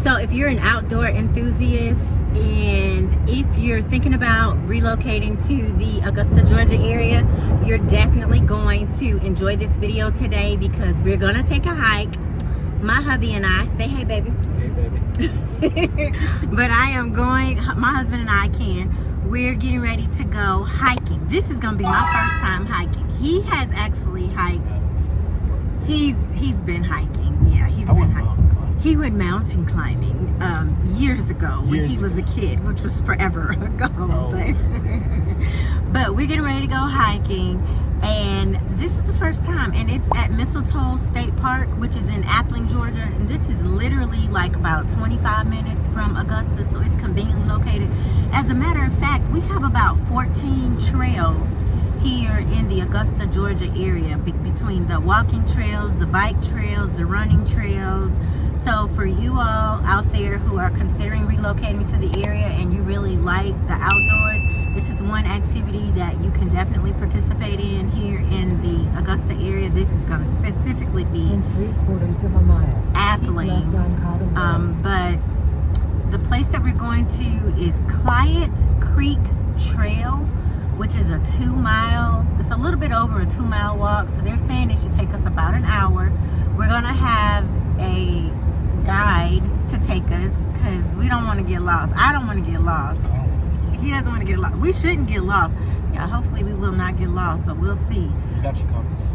So if you're an outdoor enthusiast and if you're thinking about relocating to the Augusta, Georgia area, you're definitely going to enjoy this video today because we're going to take a hike. My hubby and I, say hey baby. Hey baby. But I am going, my husband and I we're getting ready to go hiking. This is going to be my first time hiking. He has actually hiked. He's been hiking. Yeah, he's been hiking. He went mountain climbing years ago when he was a kid, which was forever ago. But we're getting ready to go hiking, and this is the first time, and it's at Mistletoe State Park, which is in Appling, Georgia, and this is literally like about 25 minutes from Augusta, so it's conveniently located. As a matter of fact, we have about 14 trails here in the Augusta, Georgia area, between the walking trails, the bike trails, the running trails. So for you all out there who are considering relocating to the area and you really like the outdoors, this is one activity that you can definitely participate in here in the Augusta area. This is going to specifically be in 3/4 of a mile. Appling. But the place that we're going to is Cliatt Creek Trail, which is a 2-mile, it's a little bit over a 2-mile walk. So they're saying it should take us about an hour. We're going to have a guide to take us because we don't want to get lost. I don't want to get lost. He doesn't want to get lost. We shouldn't get lost. Yeah, hopefully we will not get lost, so we'll see. You got your compass?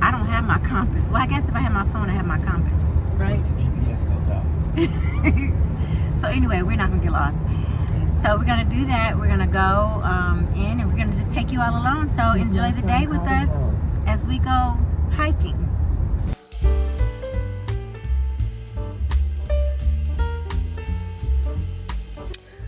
I don't have my compass. Well, I guess if I have my phone, I have my compass, right? The GPS goes out. So anyway, we're not going to get lost. So we're going to do that. We're going to go in, and we're going to just take you all along. So enjoy the day with us as we go hiking.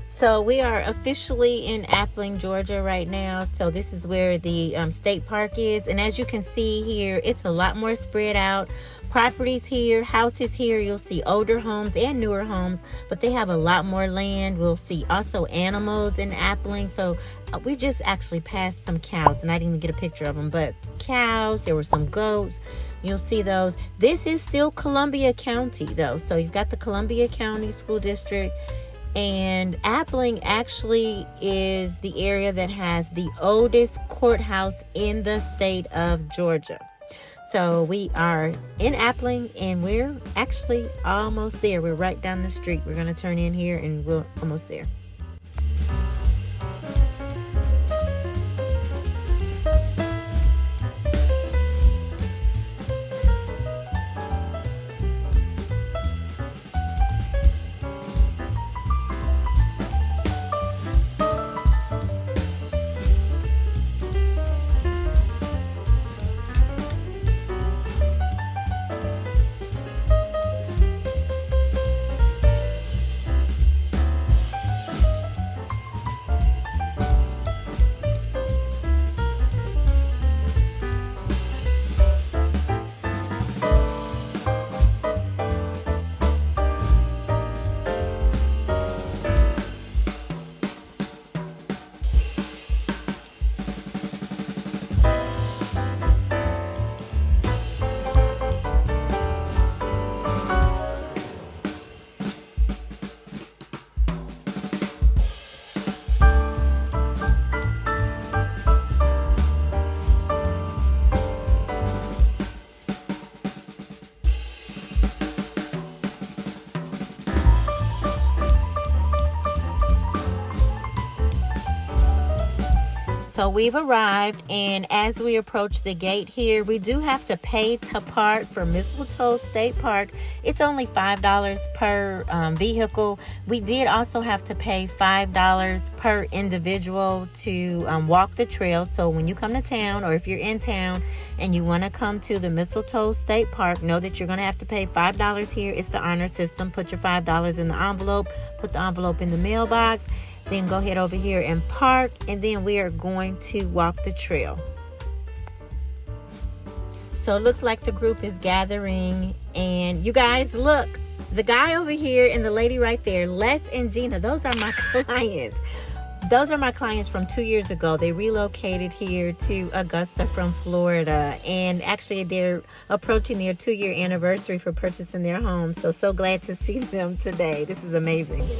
So we are officially in Appling, Georgia right now. So this is where the state park is. And as you can see here, it's a lot more spread out. Properties here, houses here. You'll see older homes and newer homes, but they have a lot more land. We'll see also animals in Appling. So we just actually passed some cows, and I didn't even get a picture of them, but cows, there were some goats. You'll see those. This is still Columbia County though. So you've got the Columbia County School District. And Appling actually is the area that has the oldest courthouse in the state of Georgia. So we are in Appling, and we're actually almost there. We're right down the street. We're going to turn in here, and we're almost there. So we've arrived, and as we approach the gate here, we do have to pay to park for Mistletoe State Park. It's only $5 per vehicle. We did also have to pay $5 per individual to walk the trail. So when you come to town, or if you're in town and you want to come to the Mistletoe State Park, know that you're going to have to pay $5 here. It's the honor system. Put your $5 in the envelope, put the envelope in the mailbox. Then go ahead over here and park, and then we are going to walk the trail. So it looks like the group is gathering, and you guys look, the guy over here and the lady right there, Les and Gina, those are my clients. Those are my clients from 2 years ago. They relocated here to Augusta from Florida, and actually they're approaching their 2-year anniversary for purchasing their home. So glad to see them today. This is amazing. There's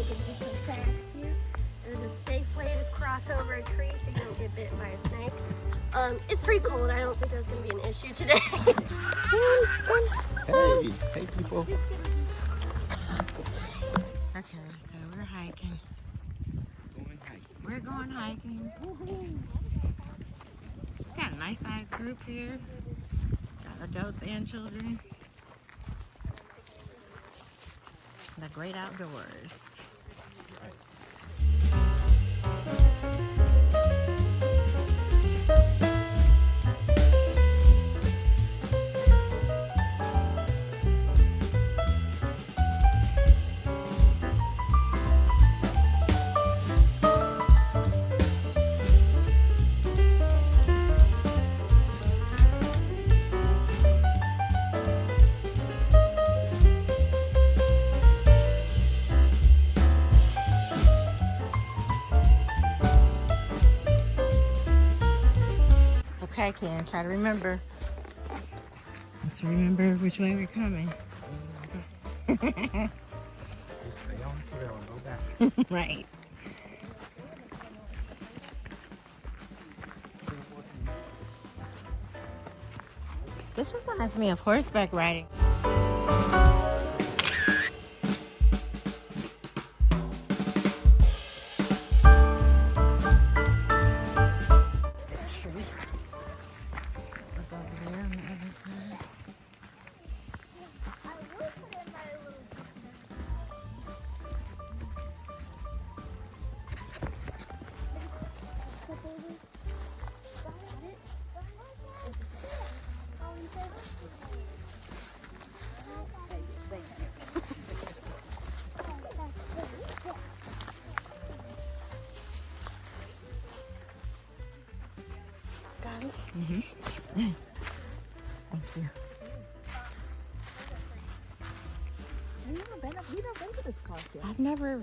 a safe way to cross over a tree so you don't get bit by a snake. It's pretty cold. I don't think there's going to be an issue today. Hey people. Okay, so we're hiking. Going hiking. We're going hiking. Got a nice sized group here. Got adults and children. The great outdoors. Okay, Ken, try to remember. Let's remember which way we're coming. Just stay on the trail and go back. Right. This reminds me of horseback riding. Mm-hmm. Thank you. We've never been to this park yet.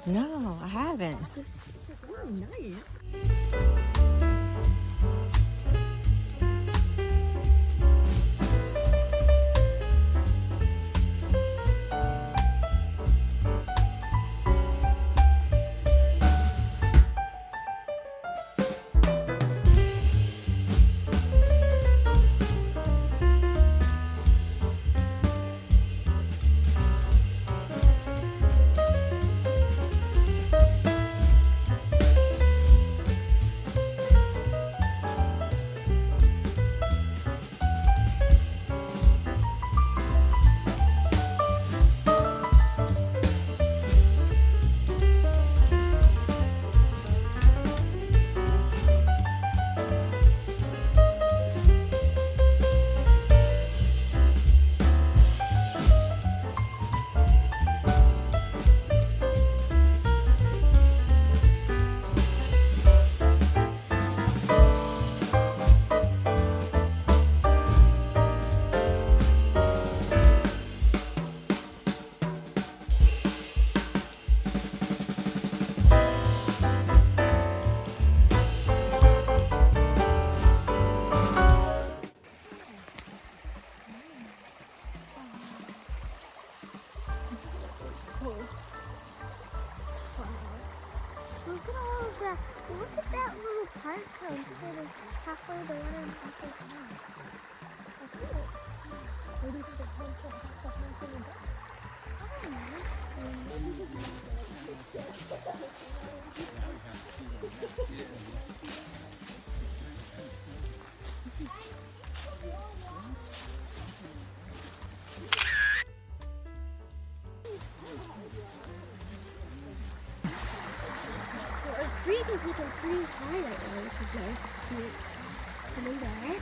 No, I haven't. This is really nice. Look at that little park cone sitting halfway the water and halfway the land. I see it. Where do you think the pond sitting back? I don't Creek is looking pretty high right now, which is nice to see it coming back.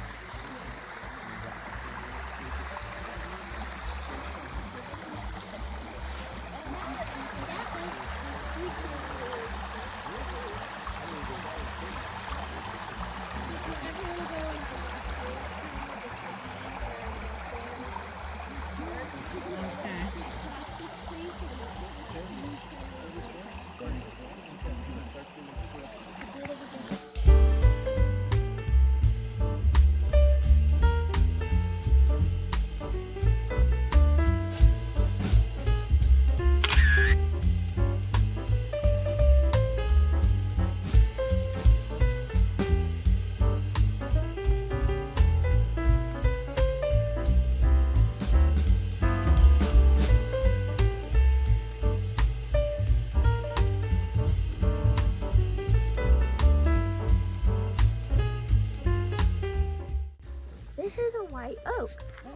white oak.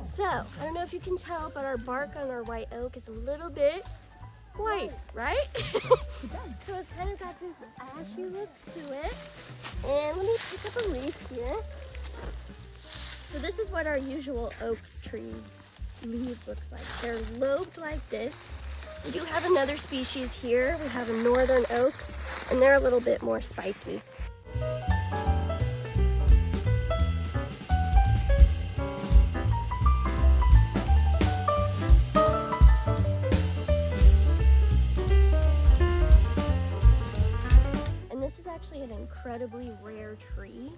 So, I don't know if you can tell, but our bark on our white oak is a little bit white, right? So it's kind of got this ashy look to it. And let me pick up a leaf here. So this is what our usual oak trees leaf looks like. They're lobed like this. We do have another species here. We have a northern oak, and they're a little bit more spiky. And this is actually an incredibly rare tree,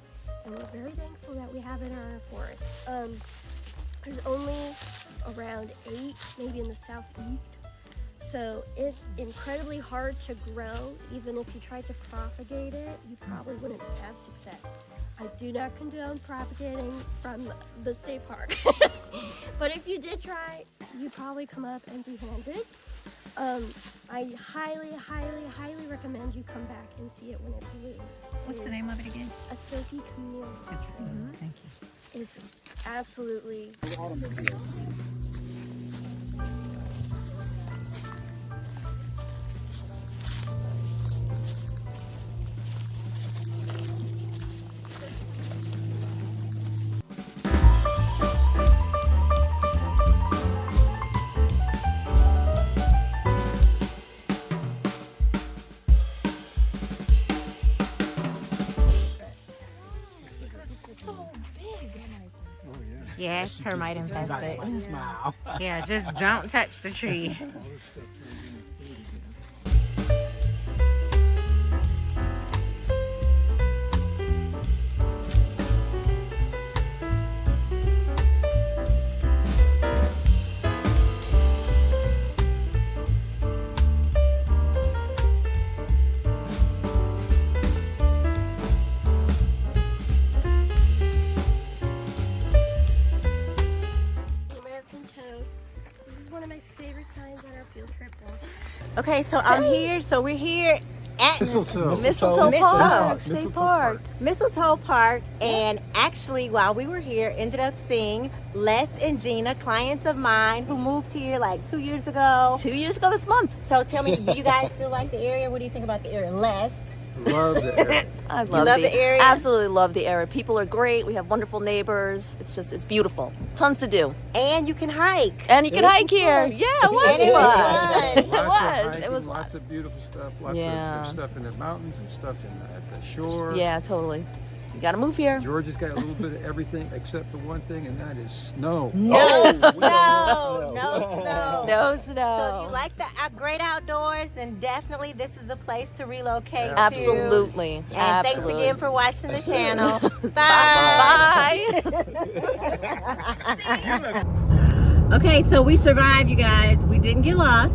and we're very thankful that we have it in our forest. There's only around 8, maybe in the southeast. So it's incredibly hard to grow. Even if you tried to propagate it, you probably wouldn't have success. I do not condone propagating from the state park. But if you did try, you'd probably come up empty-handed. I highly, highly, highly recommend you come back and see it when it blooms. What's the name of it again? A silky camille. Thank you. It's absolutely Yeah, it's termite infested. Smile. Yeah, just don't touch the tree. Okay, so I'm here. So we're here at Mistletoe Park. State Park. Mistletoe Park, and actually while we were here, ended up seeing Les and Gina, clients of mine who moved here like 2 years ago. 2 years ago this month. So tell me, do you guys still like the area? What do you think about the area? Les? Love the area. I love the area? Absolutely love the area. People are great. We have wonderful neighbors. It's beautiful. Tons to do. And you can hike. And you can hike here. Yeah, it was And it was fun. fun. It was Lots of beautiful stuff. Lots Yeah. of stuff in the mountains and stuff at the shore. Yeah, totally. You gotta move here. Georgia's got a little bit of everything except for one thing, and that is snow. No, we don't want no, snow. no snow. No snow. So if you like the great outdoors, then definitely this is a place to relocate to. Absolutely. And Absolutely. thanks again for watching the channel. Bye. Okay, so we survived, you guys. We didn't get lost.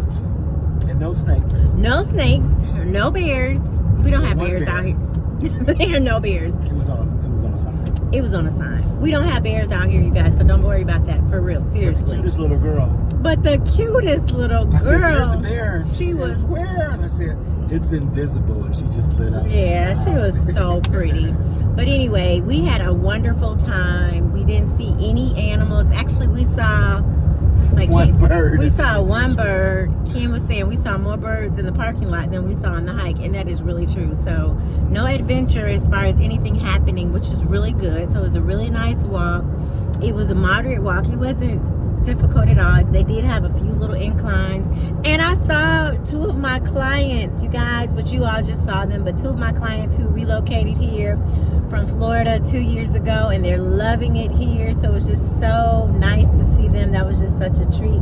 And no snakes. No snakes, no bears. We don't have One bears bear. out here. There are no bears. It was on a sign. It was on a sign. We don't have bears out here, you guys, so don't worry about that, for real, seriously. The cutest little girl. But the cutest little girl. I said, "There's a bear." She said, was. "Where?" And I said, "It's invisible," and she just lit up. Yeah, she was so pretty. But anyway, we had a wonderful time. We didn't see any animals. Actually, we saw like One bird. We saw one bird. Kim was saying we saw more birds in the parking lot than we saw on the hike, and that is really true. So no adventure as far as anything happening, which is really good. So it was a really nice walk. It was a moderate walk. It wasn't difficult at all. They did have a few little inclines, and I saw 2 of my clients, you guys, but you all just saw them, but 2 of my clients who relocated here from Florida 2 years ago, and they're loving it here. So it was just so nice to see them. That was just such a treat,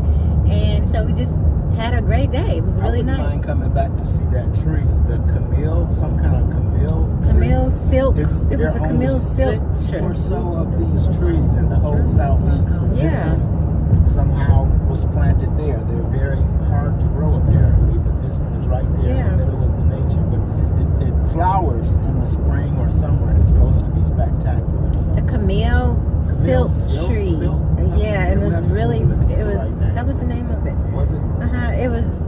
and so we just had a great day. It was really I wouldn't nice. mind coming back to see that tree, the Camille, some kind of Camille tree. Camille silk. It's, It was there a are Camille only silk 6 tree. or so of these trees in the whole southeast. And this Yeah. one somehow was planted there. They're very hard to grow apparently, but this one is right there Yeah. in the middle of the nature. But it flowers in the spring or summer, and it's supposed to be spectacular. So. The Camille silk tree. something. Yeah, and it was really, it was, Right now. that was the name of it. Was it?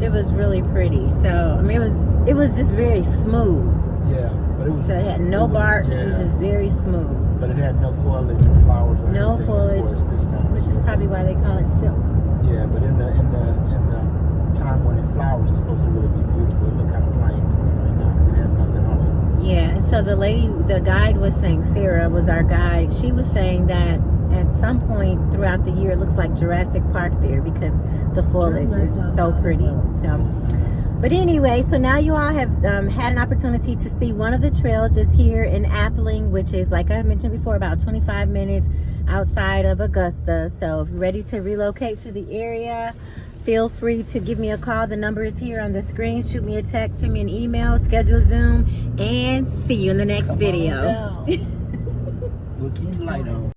It was really pretty. So I mean, it was just very smooth. Yeah, but it was. So it had no bark. It was just very smooth. But it had no foliage or flowers or No anything, foliage, of course, this time. which is probably why they call it silk. Yeah, but in the time when it flowers, it's supposed to really be beautiful. It look kind of plain to me right now because it had nothing on it. Yeah, and so the guide was saying, Sarah was our guide. She was saying that at some point throughout the year, it looks like Jurassic Park there because the foliage is so pretty. So, but anyway, so now you all have had an opportunity to see one of the trails is here in Appling, which is, like I mentioned before, about 25 minutes outside of Augusta. So if you're ready to relocate to the area, feel free to give me a call. The number is here on the screen. Shoot me a text, send me an email, schedule Zoom, and see you in the next video. We'll keep the light on.